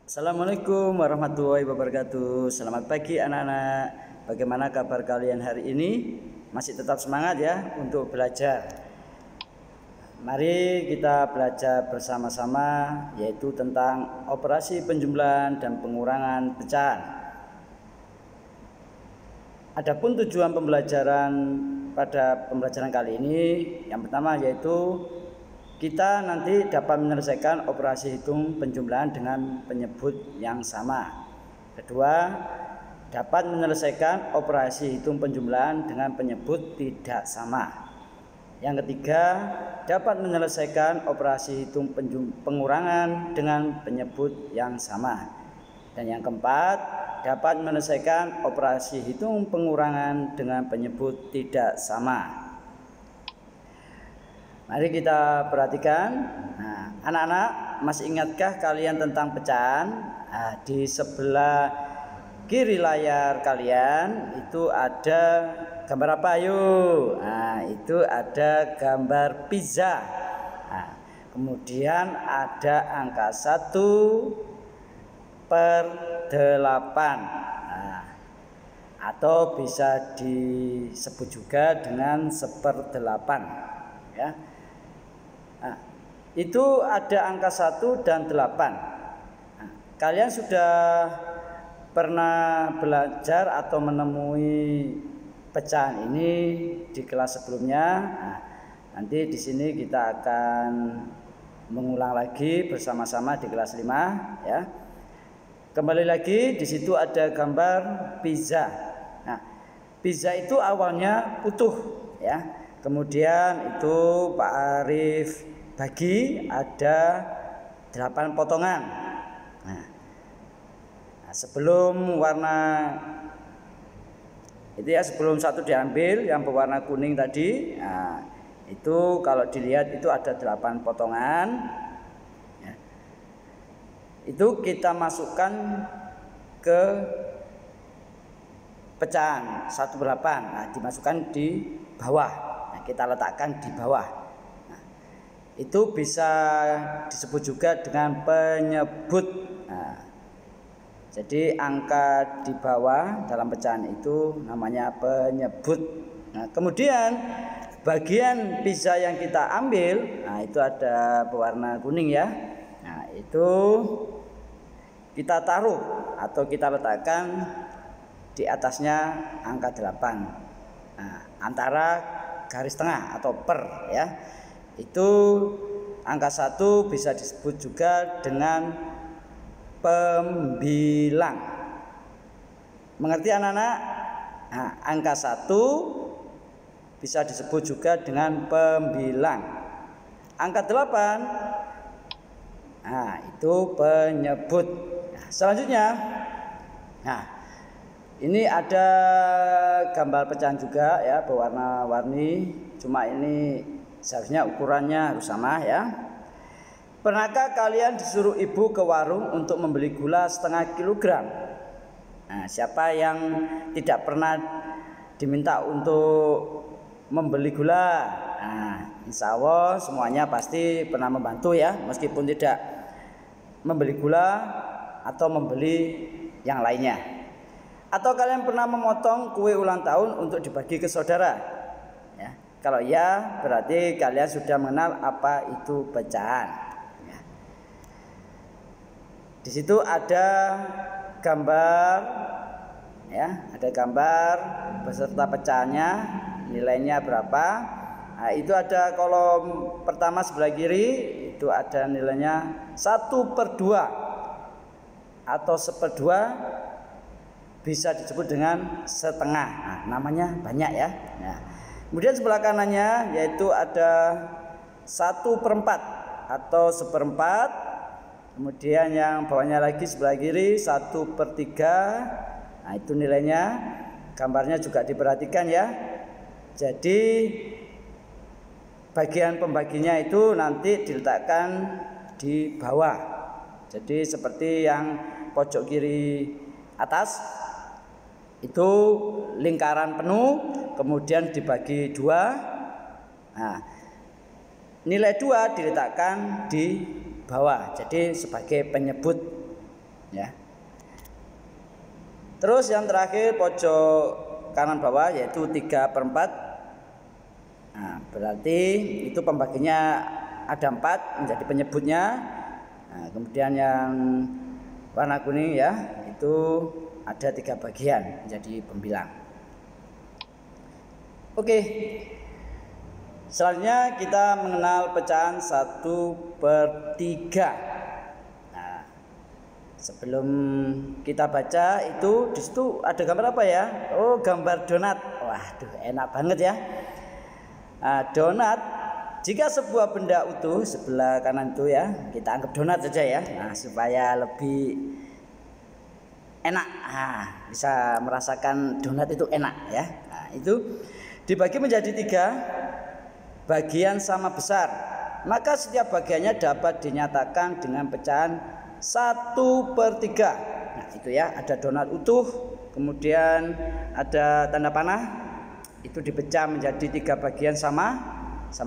Assalamualaikum warahmatullahi wabarakatuh. Selamat pagi anak-anak. Bagaimana kabar kalian hari ini? Masih tetap semangat ya untuk belajar. Mari kita belajar bersama-sama, yaitu tentang operasi penjumlahan dan pengurangan pecahan. Adapun tujuan pembelajaran pada pembelajaran kali ini, yang pertama yaitu kita nanti dapat menyelesaikan operasi hitung penjumlahan dengan penyebut yang sama. Kedua, dapat menyelesaikan operasi hitung penjumlahan dengan penyebut tidak sama. Yang ketiga, dapat menyelesaikan operasi hitung pengurangan dengan penyebut yang sama. Dan yang keempat, dapat menyelesaikan operasi hitung pengurangan dengan penyebut tidak sama. Mari kita perhatikan. Nah, anak-anak masih ingatkah kalian tentang pecahan? Nah, di sebelah kiri layar kalian itu ada gambar apa? Yuk. Nah, itu ada gambar pizza. Nah, kemudian ada angka 1/8. Nah, atau bisa disebut juga dengan 1/8 ya. Nah, itu ada angka 1 dan 8. Nah, kalian sudah pernah belajar atau menemui pecahan ini di kelas sebelumnya. Nah, nanti di sini kita akan mengulang lagi bersama-sama di kelas 5 ya. Kembali lagi, di situ ada gambar pizza. Nah, pizza itu awalnya utuh ya. Kemudian itu Pak Arif bagi ada 8 potongan. Nah, sebelum warna itu ya, sebelum satu diambil yang berwarna kuning tadi, nah, itu kalau dilihat itu ada 8 potongan ya. Itu kita masukkan ke pecahan 1/8. Nah, dimasukkan di bawah. Kita letakkan di bawah. Nah, itu bisa disebut juga dengan penyebut. Nah, jadi angka di bawah dalam pecahan itu namanya penyebut. Nah, kemudian bagian pizza yang kita ambil, nah itu ada berwarna kuning ya. Nah, itu kita taruh atau kita letakkan di atasnya angka 8. Nah, antara garis tengah atau per ya. Itu angka 1 bisa disebut juga dengan pembilang. Mengerti anak-anak? Nah, angka 1 bisa disebut juga dengan pembilang. Angka 8, nah itu penyebut. Nah, selanjutnya, nah ini ada gambar pecahan juga ya, berwarna-warni. Cuma ini seharusnya ukurannya harus sama ya. Pernahkah kalian disuruh ibu ke warung untuk membeli gula setengah kilogram? Nah, siapa yang tidak pernah diminta untuk membeli gula? Nah, insya Allah semuanya pasti pernah membantu ya, meskipun tidak membeli gula atau membeli yang lainnya. Atau kalian pernah memotong kue ulang tahun untuk dibagi ke saudara? Ya, kalau ya, berarti kalian sudah mengenal apa itu pecahan. Ya. Di situ ada gambar, ya, ada gambar beserta pecahannya, nilainya berapa. Nah, itu ada kolom pertama sebelah kiri, itu ada nilainya 1/2 atau 1/2. Bisa disebut dengan setengah. Nah, namanya banyak ya. Nah, kemudian sebelah kanannya yaitu ada 1/4 atau 1/4. Kemudian yang bawahnya lagi sebelah kiri 1/3. Nah, itu nilainya. Gambarnya juga diperhatikan ya. Jadi bagian pembaginya itu nanti diletakkan di bawah. Jadi seperti yang pojok kiri atas itu lingkaran penuh, kemudian dibagi 2. Nah, nilai 2 diletakkan di bawah, jadi sebagai penyebut. ya. Terus yang terakhir pojok kanan bawah yaitu 3/4. Nah, berarti itu pembaginya ada 4 menjadi penyebutnya. Nah, kemudian yang warna kuning ya itu ada 3 bagian menjadi pembilang. Oke. Selanjutnya kita mengenal pecahan 1/3. Nah, sebelum kita baca itu di situ ada gambar apa ya? Oh, gambar donat. Waduh, enak banget ya. Nah, donat, jika sebuah benda utuh sebelah kanan itu ya, kita anggap donat saja ya. Nah, supaya lebih enak. Nah, bisa merasakan donat itu enak ya. Nah, itu dibagi menjadi 3 bagian sama besar, maka setiap bagiannya dapat dinyatakan dengan pecahan 1/3. Nah, itu ya, ada donat utuh, kemudian ada tanda panah, itu dipecah menjadi 3 bagian sama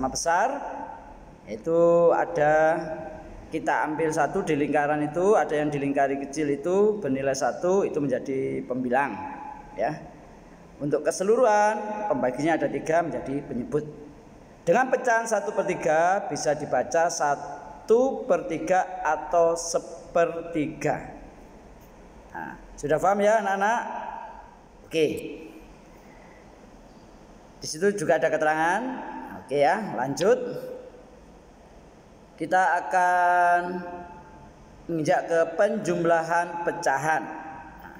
besar. Itu ada, kita ambil 1 di lingkaran itu, ada yang di lingkari kecil itu bernilai 1, itu menjadi pembilang ya. Untuk keseluruhan pembaginya ada 3 menjadi penyebut. Dengan pecahan 1/3 bisa dibaca 1/3 atau 1/3. Nah, sudah paham ya anak-anak? Oke. Di situ juga ada keterangan. Oke ya, lanjut. Kita akan menginjak ke penjumlahan pecahan. Nah,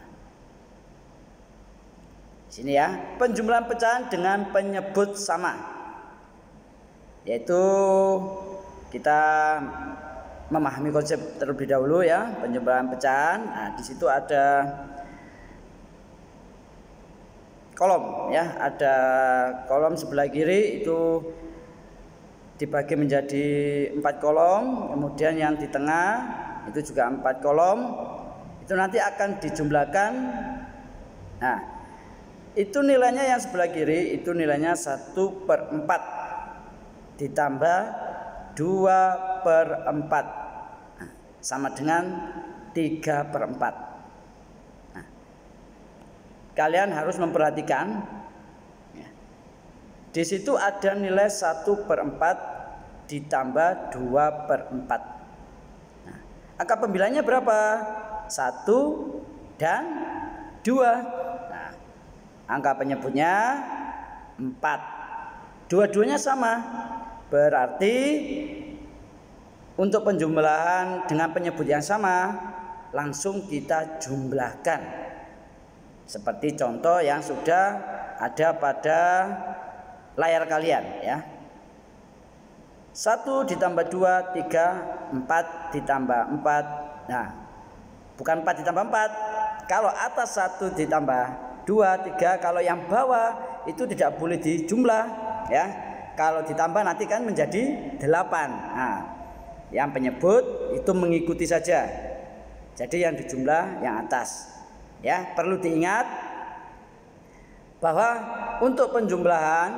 sini ya, penjumlahan pecahan dengan penyebut sama. Yaitu kita memahami konsep terlebih dahulu ya, penjumlahan pecahan. Nah, di situ ada kolom ya, ada kolom sebelah kiri itu dibagi menjadi 4 kolom, kemudian yang di tengah itu juga 4 kolom. Itu nanti akan dijumlahkan. Nah, itu nilainya yang sebelah kiri itu nilainya 1/4 ditambah 2/4, nah, sama dengan 3/4. Nah, kalian harus memperhatikan ya, di situ ada nilai 1/4 ditambah 2/4. Nah, angka pembilangnya berapa? 1 dan 2. Nah, angka penyebutnya 4. Dua-duanya sama. Berarti untuk penjumlahan dengan penyebut yang sama langsung kita jumlahkan. Seperti contoh yang sudah ada pada layar kalian ya. 1 ditambah 2, 3, 4 ditambah 4. Nah, bukan 4 ditambah 4. Kalau atas 1 ditambah 2, 3, kalau yang bawah itu tidak boleh dijumlah ya. Kalau ditambah nanti kan menjadi 8. Nah, yang penyebut itu mengikuti saja. Jadi yang dijumlah yang atas. Ya, perlu diingat bahwa untuk penjumlahan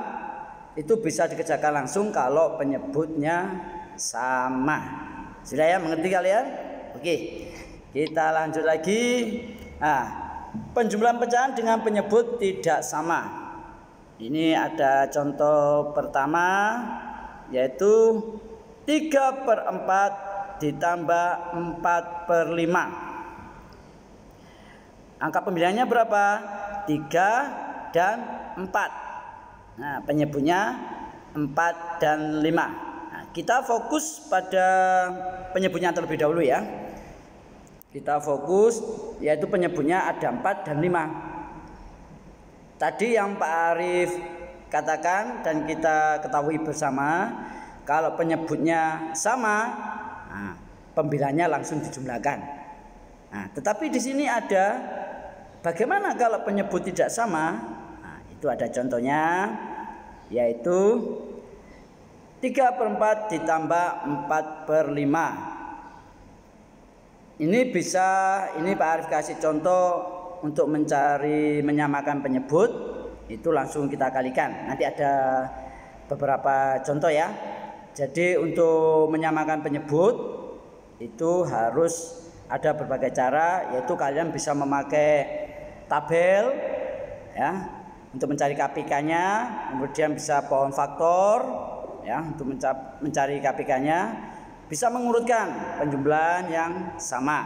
itu bisa dikerjakan langsung kalau penyebutnya sama. Sudah ya, mengerti kalian? Oke. Kita lanjut lagi. Nah, penjumlahan pecahan dengan penyebut tidak sama. Ini ada contoh pertama, yaitu 3/4 ditambah 4/5. Angka pembilangnya berapa? 3 dan 4. Nah, penyebutnya 4 dan 5. Nah, kita fokus pada penyebutnya terlebih dahulu ya. Kita fokus, yaitu penyebutnya ada 4 dan 5. Tadi yang Pak Arif katakan dan kita ketahui bersama, kalau penyebutnya sama, nah, pembilangnya langsung dijumlahkan. Nah, tetapi di sini ada bagaimana kalau penyebut tidak sama? Nah, itu ada contohnya, yaitu 3/4 ditambah 4/5. Ini Pak Arif kasih contoh untuk menyamakan penyebut, itu langsung kita kalikan. Nanti ada beberapa contoh ya. Jadi untuk menyamakan penyebut itu harus ada berbagai cara, yaitu kalian bisa memakai tabel ya untuk mencari KPK-nya, kemudian bisa pohon faktor ya untuk mencari KPK-nya, bisa mengurutkan penjumlahan yang sama.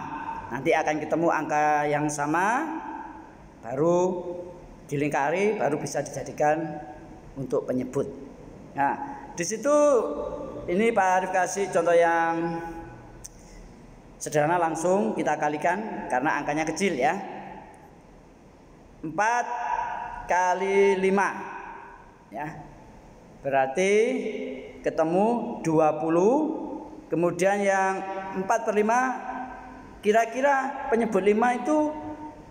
Nanti akan ketemu angka yang sama, baru dilingkari, baru bisa dijadikan untuk penyebut. Nah, di situ ini Pak Arif kasih contoh yang sederhana, langsung kita kalikan karena angkanya kecil ya. 4 kali 5 ya. Berarti ketemu 20. Kemudian yang 4/5, kira-kira penyebut 5 itu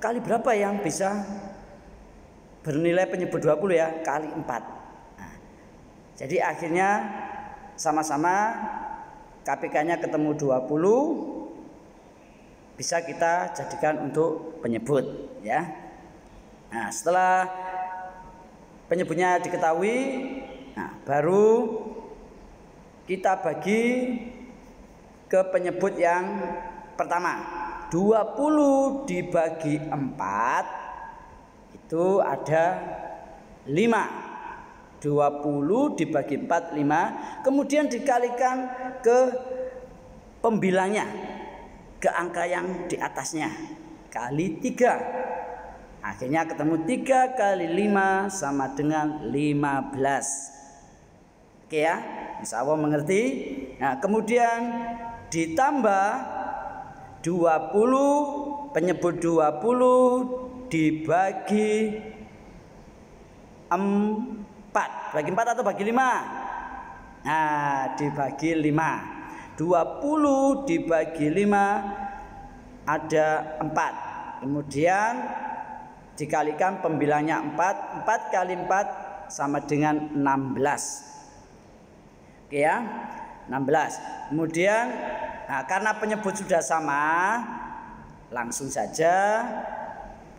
kali berapa yang bisa bernilai penyebut 20 ya? Kali 4. Nah, jadi akhirnya sama-sama KPK-nya ketemu 20, bisa kita jadikan untuk penyebut ya. Nah, setelah penyebutnya diketahui, nah, baru kita bagi ke penyebut yang pertama. 20 dibagi 4 itu ada 5. 20 dibagi 4, 5. Kemudian dikalikan ke pembilangnya, ke angka yang di atasnya, kali 3. Akhirnya ketemu 3 kali 5 sama dengan 15. Oke ya, insya Allah mengerti. Nah, kemudian ditambah 20, penyebut 20 dibagi 4. Bagi 4 atau bagi 5? Nah, dibagi 5. 20 dibagi 5 ada 4. Kemudian dikalikan pembilangnya 4. 4 kali 4 sama dengan 16. Oke ya, 16. Kemudian nah, karena penyebut sudah sama, langsung saja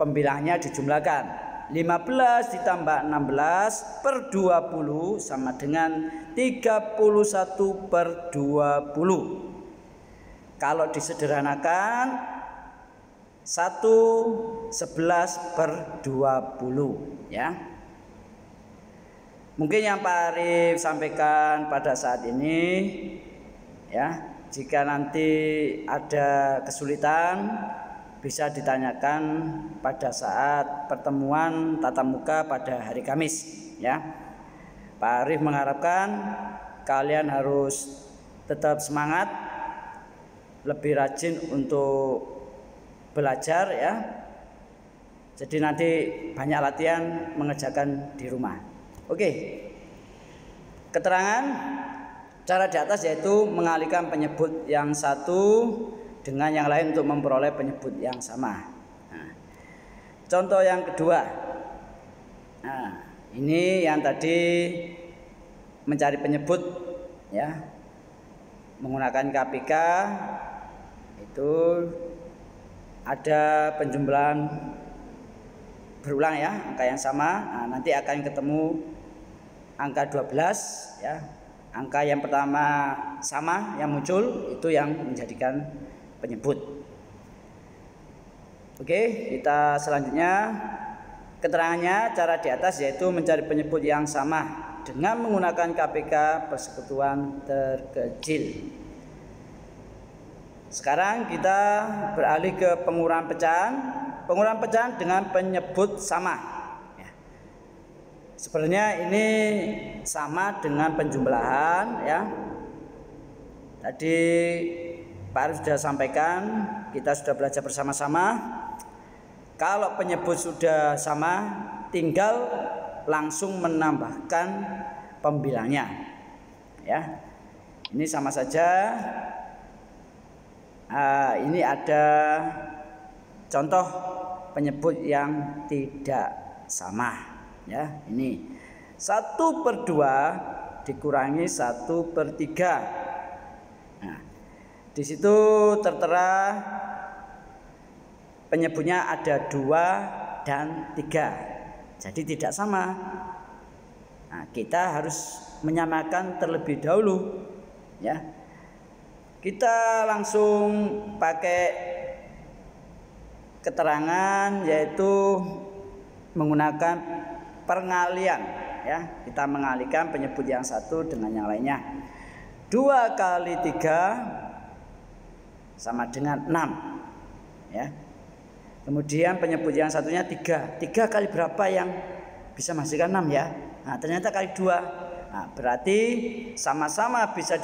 pembilangnya dijumlahkan. 15 ditambah 16 per 20 sama dengan 31 per 20. Kalau disederhanakan 11 per 20 ya. Mungkin yang Pak Arif sampaikan pada saat ini ya, jika nanti ada kesulitan bisa ditanyakan pada saat pertemuan tatap muka pada hari Kamis ya. Pak Arif mengharapkan kalian harus tetap semangat, lebih rajin untuk belajar ya. Jadi nanti banyak latihan mengerjakan di rumah. Oke. Keterangan cara di atas yaitu mengalihkan penyebut yang satu dengan yang lain untuk memperoleh penyebut yang sama. Nah, contoh yang kedua. Nah, ini yang tadi mencari penyebut ya. Menggunakan KPK itu ada penjumlahan berulang ya, angka yang sama. Nah, nanti akan ketemu angka 12 ya. Angka yang pertama sama yang muncul itu yang menjadikan penyebut. Oke, kita selanjutnya keterangannya cara di atas yaitu mencari penyebut yang sama dengan menggunakan KPK persekutuan terkecil. Sekarang kita beralih ke pengurangan pecahan. Pengurangan pecahan dengan penyebut sama. Ya. Sebenarnya ini sama dengan penjumlahan ya. Tadi Pak Arif sudah sampaikan, kita sudah belajar bersama-sama. Kalau penyebut sudah sama, tinggal langsung menambahkan pembilangnya. Ya, ini sama saja. Ini ada contoh penyebut yang tidak sama. Ya, ini 1/2 dikurangi 1/3. Nah, di situ tertera penyebutnya ada 2 dan 3. Jadi tidak sama. Nah, kita harus menyamakan terlebih dahulu ya. Kita langsung pakai keterangan yaitu menggunakan pengalian ya. Kita mengalihkan penyebut yang satu dengan yang lainnya. 2 kali 3 sama dengan 6 ya. Kemudian penyebut yang satunya 3. 3 kali berapa yang bisa menghasilkan 6 ya? Nah, ternyata kali 2. Nah, berarti sama-sama bisa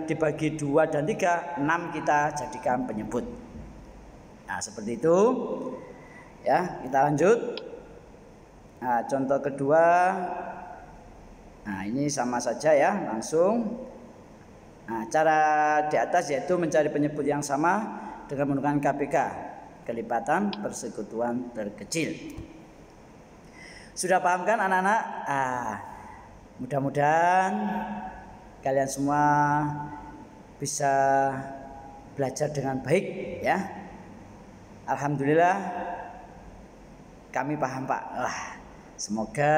dibagi 2 dan 3, 6 kita jadikan penyebut. Nah, seperti itu. Ya, kita lanjut. Nah, contoh kedua. Nah, ini sama saja ya, langsung. Nah, cara di atas yaitu mencari penyebut yang sama dengan menggunakan KPK, kelipatan persekutuan terkecil. Sudah paham kan anak-anak? Mudah-mudahan kalian semua bisa belajar dengan baik ya. Alhamdulillah kami paham Pak. Semoga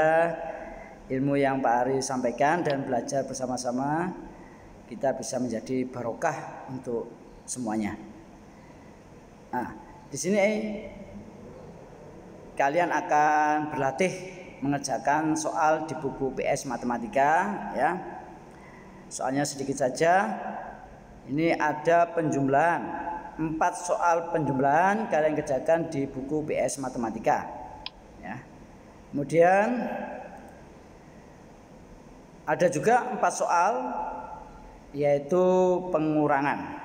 ilmu yang Pak Ari sampaikan dan belajar bersama-sama kita bisa menjadi barokah untuk semuanya. Nah, di sini kalian akan berlatih mengerjakan soal di buku PS Matematika ya. Soalnya sedikit saja. Ini ada penjumlahan 4 soal penjumlahan kalian kerjakan di buku PS Matematika ya. Kemudian ada juga 4 soal yaitu pengurangan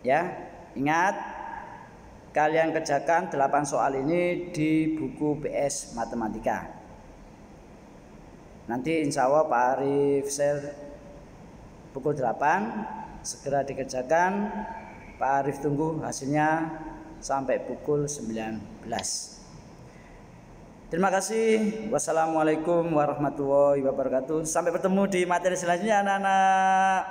ya. Ingat, kalian kerjakan 8 soal ini di buku PS Matematika. Nanti insya Allah Pak Arif share pukul 8 segera dikerjakan. Pak Arif tunggu hasilnya sampai pukul 19. Terima kasih. Wassalamualaikum warahmatullahi wabarakatuh. Sampai bertemu di materi selanjutnya anak-anak.